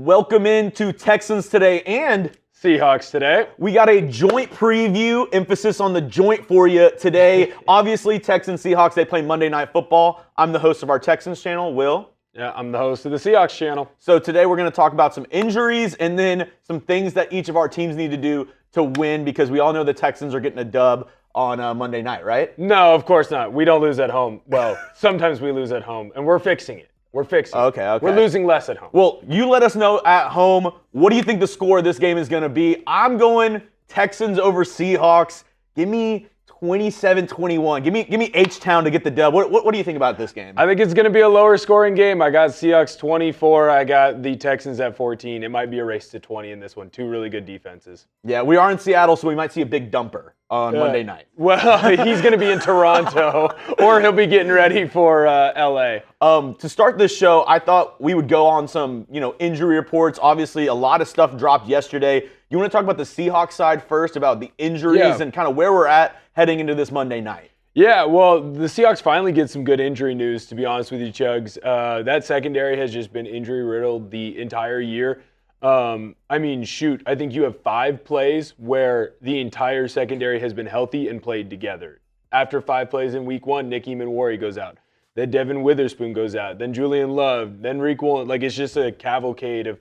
Welcome into Texans Today and Seahawks Today. We got a joint preview, emphasis on the joint for you today. Obviously, Texans, Seahawks, they play Monday Night Football. I'm the host of our Texans channel, Will. Yeah, I'm the host of the Seahawks channel. So today we're going to talk about some injuries and then some things that each of our teams need to do to win, because we all know the Texans are getting a dub on Monday night, right? No, of course not. We don't lose at home. Well, sometimes we lose at home, and we're fixing it. We're fixing it. Okay. We're losing less at home. Well, you let us know at home. What do you think the score of this game is going to be? I'm going Texans over Seahawks. Give me 27-21. Give me H-Town to get the dub. What do you think about this game? I think it's going to be a lower scoring game. I got Seahawks 24. I got the Texans at 14. It might be a race to 20 in this one. Two really good defenses. Yeah, we are in Seattle, so we might see a big dumper on Monday night. Well, he's going to be in Toronto, or he'll be getting ready for L.A. To start this show, I thought we would go on some, injury reports. Obviously, a lot of stuff dropped yesterday. You want to talk about the Seahawks side first, about the injuries and kind of where we're at heading into this Monday night? Yeah, well, the Seahawks finally get some good injury news, to be honest with you, Chugs. That secondary has just been injury-riddled the entire year. I think you have 5 plays where the entire secondary has been healthy and played together. After 5 plays in week 1, Nicky Manwari goes out. Then Devon Witherspoon goes out. Then Julian Love. Then Riq Woolen. It's just a cavalcade of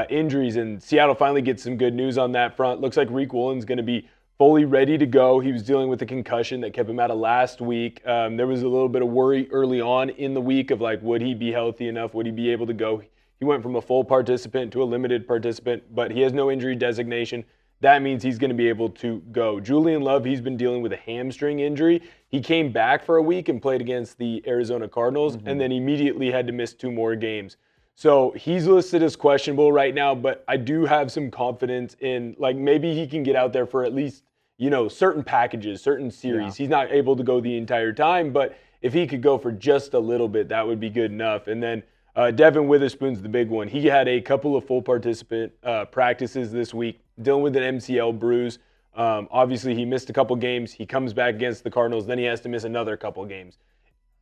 injuries, and Seattle finally gets some good news on that front. Looks like Riq Woolen's going to be fully ready to go. He was dealing with a concussion that kept him out of last week. There was a little bit of worry early on in the week of would he be healthy enough? Would he be able to go? He went from a full participant to a limited participant, but he has no injury designation. That means he's going to be able to go. Julian Love, he's been dealing with a hamstring injury. He came back for a week and played against the Arizona Cardinals, and then immediately had to miss 2 more games. So he's listed as questionable right now, but I do have some confidence in, maybe he can get out there for at least, certain packages, certain series. Yeah. He's not able to go the entire time, but if he could go for just a little bit, that would be good enough. And then Devon Witherspoon's the big one. He had a couple of full participant practices this week, dealing with an MCL bruise. Obviously, he missed a couple games. He comes back against the Cardinals. Then he has to miss another couple games.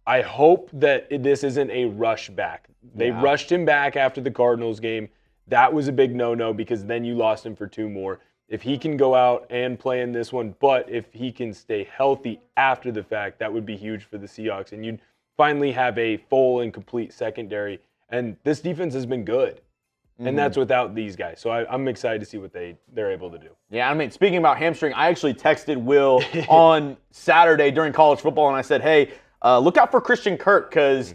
I hope that this isn't a rush back. They rushed him back after the Cardinals game. That was a big no-no, because then you lost him for 2 more. If he can go out and play in this one, but if he can stay healthy after the fact, that would be huge for the Seahawks. And you'd finally have a full and complete secondary. And this defense has been good. And that's without these guys. So I'm excited to see what they're able to do. Yeah, speaking about hamstring, I actually texted Will on Saturday during college football, and I said, hey, look out for Christian Kirk, because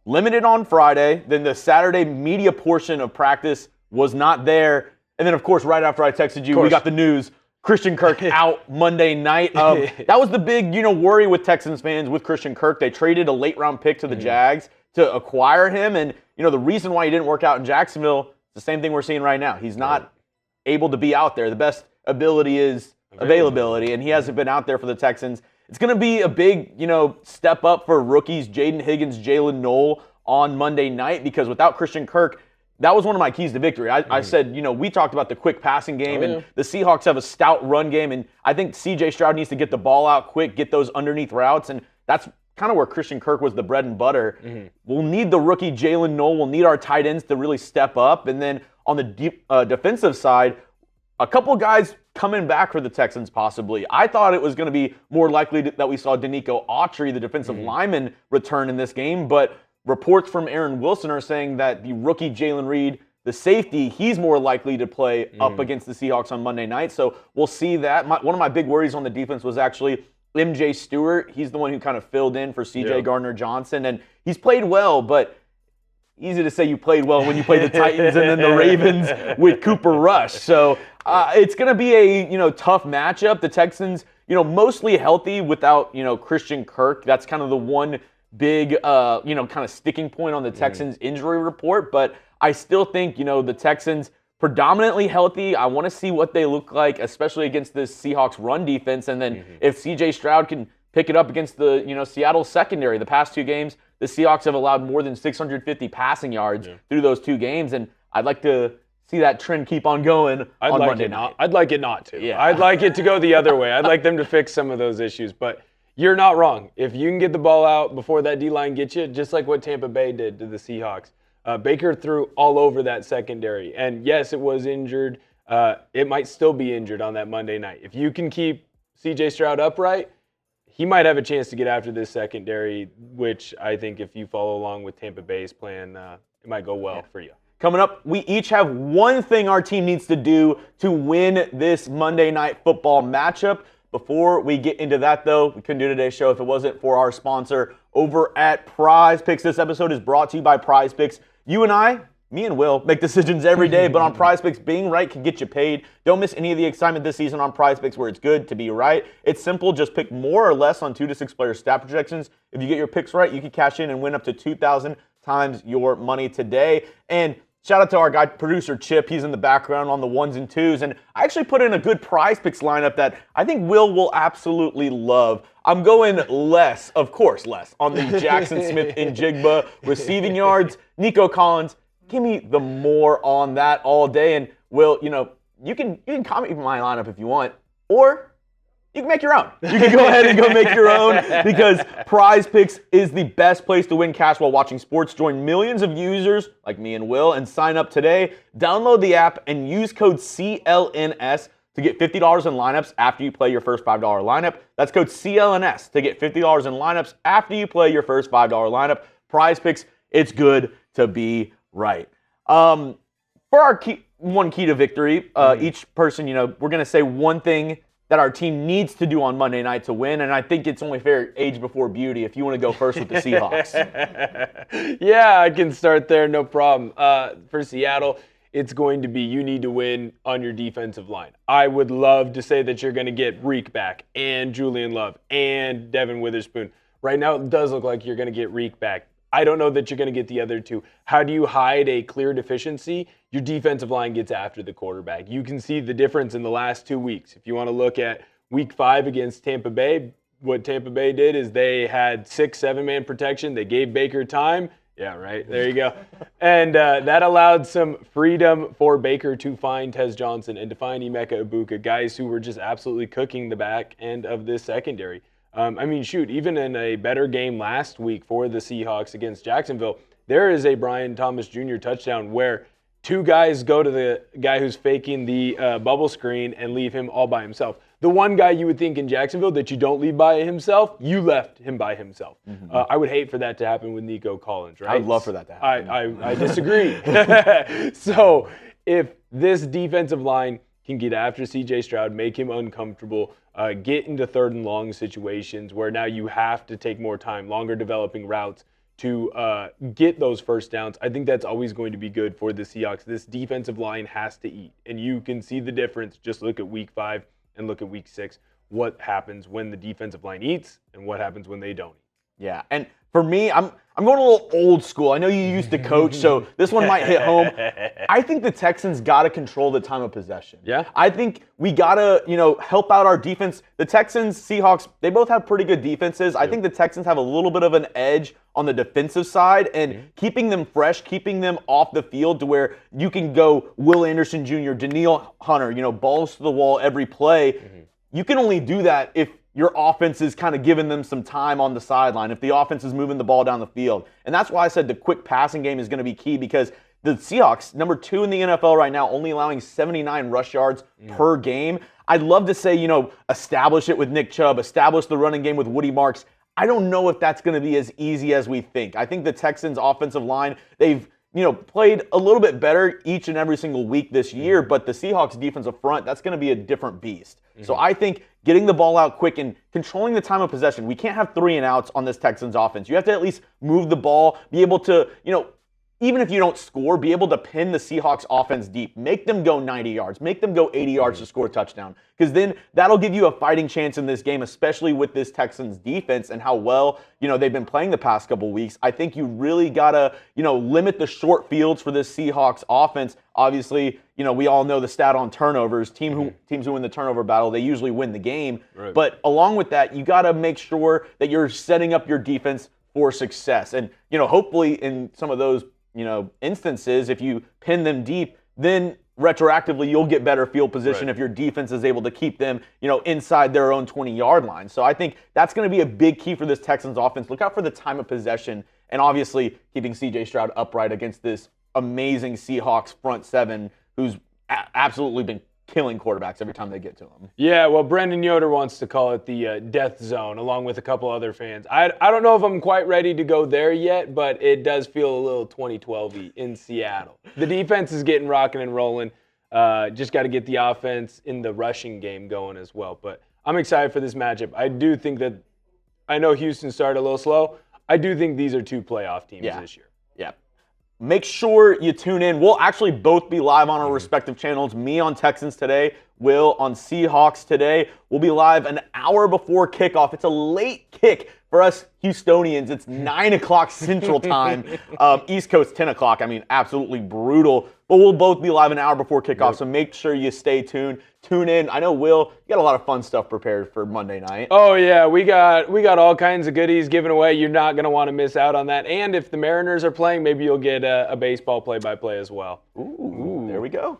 limited on Friday, then the Saturday media portion of practice was not there. And then, of course, right after I texted you, we got the news, Christian Kirk out Monday night. That was the big, worry with Texans fans with Christian Kirk. They traded a late-round pick to the Jags to acquire him. And, the reason why he didn't work out in Jacksonville is the same thing we're seeing right now. He's not able to be out there. The best ability is availability, and he hasn't been out there for the Texans. It's going to be a big, step up for rookies Jaden Higgins, Jalen Noel on Monday night, because without Christian Kirk, that was one of my keys to victory. I said, we talked about the quick passing game, and the Seahawks have a stout run game, and I think C.J. Stroud needs to get the ball out quick, get those underneath routes, and that's kind of where Christian Kirk was the bread and butter. We'll need the rookie Jalen Noel. We'll need our tight ends to really step up. And then on the defensive side, a couple of guys coming back for the Texans possibly. I thought it was going to be more likely that we saw Danico Autry, the defensive lineman, return in this game, but reports from Aaron Wilson are saying that the rookie Jarran Reed, the safety, he's more likely to play up against the Seahawks on Monday night. So we'll see that. One of my big worries on the defense was actually M.J. Stewart. He's the one who kind of filled in for C.J. Gardner-Johnson, and he's played well, but easy to say you played well when you play the Titans and then the Ravens with Cooper Rush. So it's going to be a tough matchup. The Texans, mostly healthy without Christian Kirk. That's kind of the one big kind of sticking point on the Texans injury report. But I still think the Texans predominantly healthy. I want to see what they look like, especially against this Seahawks run defense. And then if C.J. Stroud can pick it up against the Seattle secondary, the past 2 games, the Seahawks have allowed more than 650 passing yards through those 2 games. And I'd like to see that trend keep on going on Monday night. I'd like it not to. Yeah. I'd like it to go the other way. I'd like them to fix some of those issues. But you're not wrong. If you can get the ball out before that D-line gets you, just like what Tampa Bay did to the Seahawks, Baker threw all over that secondary. And yes, it was injured. It might still be injured on that Monday night. If you can keep C.J. Stroud upright, he might have a chance to get after this secondary, which I think if you follow along with Tampa Bay's plan, it might go well for you. Coming up, we each have one thing our team needs to do to win this Monday Night Football matchup. Before we get into that, though, we couldn't do today's show if it wasn't for our sponsor over at PrizePicks. This episode is brought to you by PrizePicks. You and I, me and Will, make decisions every day, but on PrizePicks, being right can get you paid. Don't miss any of the excitement this season on PrizePicks, where it's good to be right. It's simple. Just pick more or less on 2 to 6 player stat projections. If you get your picks right, you can cash in and win up to 2,000 times your money today. And shout out to our guy, producer Chip. He's in the background on the 1s and 2s. And I actually put in a good PrizePicks lineup that I think will absolutely love. I'm going less, of course, on the Jackson Smith and Jigba receiving yards. Nico Collins, give me the more on that all day. And Will, you can copy my lineup if you want, or you can make your own. You can go ahead and go make your own, because PrizePicks is the best place to win cash while watching sports. Join millions of users like me and Will and sign up today. Download the app and use code CLNS to get $50 in lineups after you play your first $5 lineup. That's code CLNS to get $50 in lineups after you play your first $5 lineup. PrizePicks, it's good to be right. For our key to victory, each person, we're going to say one thing that our team needs to do on Monday night to win, and I think it's only fair, age before beauty, if you want to go first with the Seahawks. Yeah, I can start there, no problem. For Seattle, it's going to be you need to win on your defensive line. I would love to say that you're going to get Riq back and Julian Love and Devon Witherspoon. Right now, it does look like you're going to get Riq back. I don't know that you're going to get the other two. How do you hide a clear deficiency? Your defensive line gets after the quarterback. You can see the difference in the last 2 weeks. If you want to look at week 5 against Tampa Bay, what Tampa Bay did is they had 6 7-man protection. They gave Baker time. Yeah, right. There you go. And that allowed some freedom for Baker to find Tez Johnson and to find Emeka Ibuka, guys who were just absolutely cooking the back end of this secondary. Even in a better game last week for the Seahawks against Jacksonville, there is a Brian Thomas Jr. touchdown where 2 guys go to the guy who's faking the bubble screen and leave him all by himself. The one guy you would think in Jacksonville that you don't leave by himself, you left him by himself. Mm-hmm. I would hate for that to happen with Nico Collins, right? I'd love for that to happen. I disagree. So if this defensive line can get after C.J. Stroud, make him uncomfortable, get into 3rd and long situations where now you have to take more time, longer developing routes to get those first downs. I think that's always going to be good for the Seahawks. This defensive line has to eat, and you can see the difference. Just look at week 5 and look at week 6, what happens when the defensive line eats and what happens when they don't eat. Yeah, and for me, I'm going a little old school. I know you used to coach, so this one might hit home. I think the Texans got to control the time of possession. Yeah. I think we got to, help out our defense. The Texans, Seahawks, they both have pretty good defenses. Yeah. I think the Texans have a little bit of an edge on the defensive side, and keeping them fresh, keeping them off the field to where you can go Will Anderson Jr., Danielle Hunter, balls to the wall every play. Mm-hmm. You can only do that if your offense is kind of giving them some time on the sideline, if the offense is moving the ball down the field. And that's why I said the quick passing game is going to be key, because the Seahawks, number 2 in the NFL right now, only allowing 79 rush yards per game. I'd love to say, establish it with Nick Chubb, establish the running game with Woody Marks. I don't know if that's going to be as easy as we think. I think the Texans' offensive line, they've played a little bit better each and every single week this year, but the Seahawks defensive front, that's going to be a different beast. Mm-hmm. So I think getting the ball out quick and controlling the time of possession, we can't have 3 and outs on this Texans offense. You have to at least move the ball, be able to, even if you don't score, be able to pin the Seahawks offense deep. Make them go 90 yards. Make them go 80 yards to score a touchdown. Because then that'll give you a fighting chance in this game, especially with this Texans defense and how well, they've been playing the past couple weeks. I think you really got to, limit the short fields for this Seahawks offense. Obviously, we all know the stat on turnovers. Teams who win the turnover battle, they usually win the game. Right. But along with that, you got to make sure that you're setting up your defense for success. And, hopefully in some of those instances, if you pin them deep, then retroactively you'll get better field position if your defense is able to keep them, inside their own 20-yard line. So I think that's going to be a big key for this Texans offense. Look out for the time of possession and obviously keeping C.J. Stroud upright against this amazing Seahawks front seven who's absolutely been killing quarterbacks every time they get to him. Yeah, well, Brendan Yoder wants to call it the death zone, along with a couple other fans. I don't know if I'm quite ready to go there yet, but it does feel a little 2012-y in Seattle. The defense is getting rocking and rolling. Just got to get the offense in the rushing game going as well. But I'm excited for this matchup. I do think that – I know Houston started a little slow. I do think these are two playoff teams this year. Yeah. Make sure you tune in. We'll actually both be live on our respective channels. Me on Texans Today, Will on Seahawks Today. We'll be live an hour before kickoff. It's a late kick for us Houstonians. It's 9 o'clock Central Time. East Coast, 10 o'clock. I mean, absolutely brutal. But we'll both be live an hour before kickoff, so make sure you stay tuned. Tune in. I know, Will, you got a lot of fun stuff prepared for Monday night. Oh, yeah. We got all kinds of goodies given away. You're not going to want to miss out on that. And if the Mariners are playing, maybe you'll get a baseball play-by-play as well. Ooh, there we go.